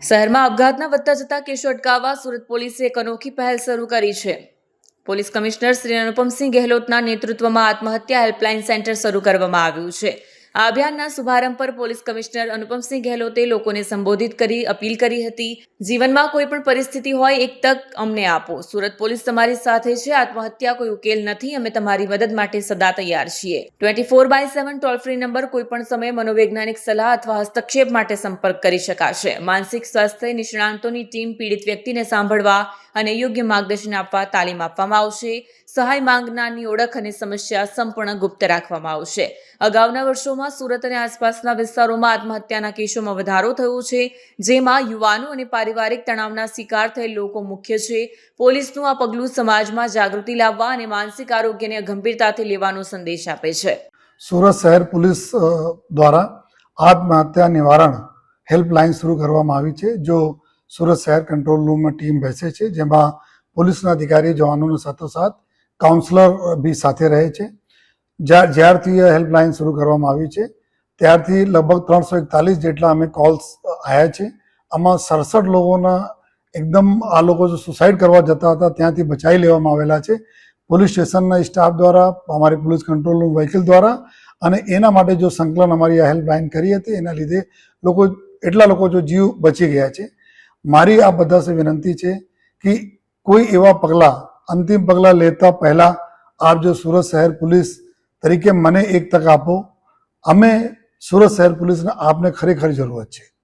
શહેરમાં આપઘાતના વધતા જતા કેસો અટકાવવા સુરત પોલીસે એક અનોખી પહેલ શરૂ કરી છે. પોલીસ કમિશનર શ્રી અનુપમસિંહ ગેહલોતના નેતૃત્વમાં આત્મહત્યા હેલ્પલાઇન સેન્ટર શરૂ કરવામાં આવ્યું છે. આ અભિયાનના શુભારંભ પર પોલીસ કમિશનર અનુપમસિંહ ગેહલોતે લોકોને સંબોધિત કરી અપીલ કરી હતી. જીવનમાં કોઈ પણ પરિસ્થિતિ હોય, એક તક અમને આપો. સુરત પોલીસ તમારી સાથે છે. આત્મહત્યા કોઈ ઉકેલ નથી. અમે તમારી મદદ માટે સદા તૈયાર છીએ. 24/7 ટોલ ફ્રી નંબર કોઈ પણ સમયે મનોવૈજ્ઞાનિક સલાહ અથવા હસ્તક્ષેપ માટે સંપર્ક કરી શકાશે. માનસિક સ્વાસ્થ્ય નિષ્ણાંતોની ટીમ પીડિત વ્યક્તિને સાંભળવા અને યોગ્ય માર્ગદર્શન આપવા તાલીમ આપવામાં આવશે. સહાય માંગનારની ઓળખ અને સમસ્યા સંપૂર્ણ ગુપ્ત રાખવામાં આવશે. અગાઉના વર્ષોમાં સુરત અને આસપાસના વિસ્તારોમાં આત્મહત્યાના કેસોમાં વધારો થયો છે, જેમાં યુવાનો અને પારિવારિક તણાવના શિકાર થયેલ લોકો મુખ્ય છે. પોલીસનું આ પગલું સમાજમાં જાગૃતિ લાવવા અને માનસિક આરોગ્યને ગંભીરતાથી લેવાનો સંદેશ આપે છે. સુરત શહેર પોલીસ દ્વારા આત્મહત્યા નિવારણ હેલ્પલાઇન શરૂ કરવામાં આવી છે. જો સુરત શહેર કંટ્રોલ રૂમમાં ટીમ બેસે છે, જેમાં પોલીસના અધિકારી જવાનોની સાથોસાથ કાઉન્સલર બી સાથે રહે છે. જ્યારથી આ હેલ્પલાઇન શરૂ કરવામાં આવી છે ત્યારથી લગભગ 341 જેટલા અમે કોલ્સ આવ્યા છે. આમાં 67 લોકોના એકદમ આ લોકો જો સુસાઇડ કરવા જતા હતા ત્યાંથી બચાવી લેવામાં આવેલા છે પોલીસ સ્ટેશનના સ્ટાફ દ્વારા, અમારી પોલીસ કંટ્રોલ રૂમ વ્હીકલ દ્વારા. અને એના માટે જો સંકલન અમારી આ હેલ્પલાઇન કરી હતી, એના લીધે એટલા લોકો જો જીવ બચી ગયા છે. મારી આ બધા સે વિનંતી છે કે કોઈ એવા પગલાં, અંતિમ પગલાં લેતા પહેલાં આપ જો સુરત શહેર પોલીસ તરીકે મને એક તક આપો. અમે સુરત શહેર પોલીસને આપને ખરેખર જરૂરત છે.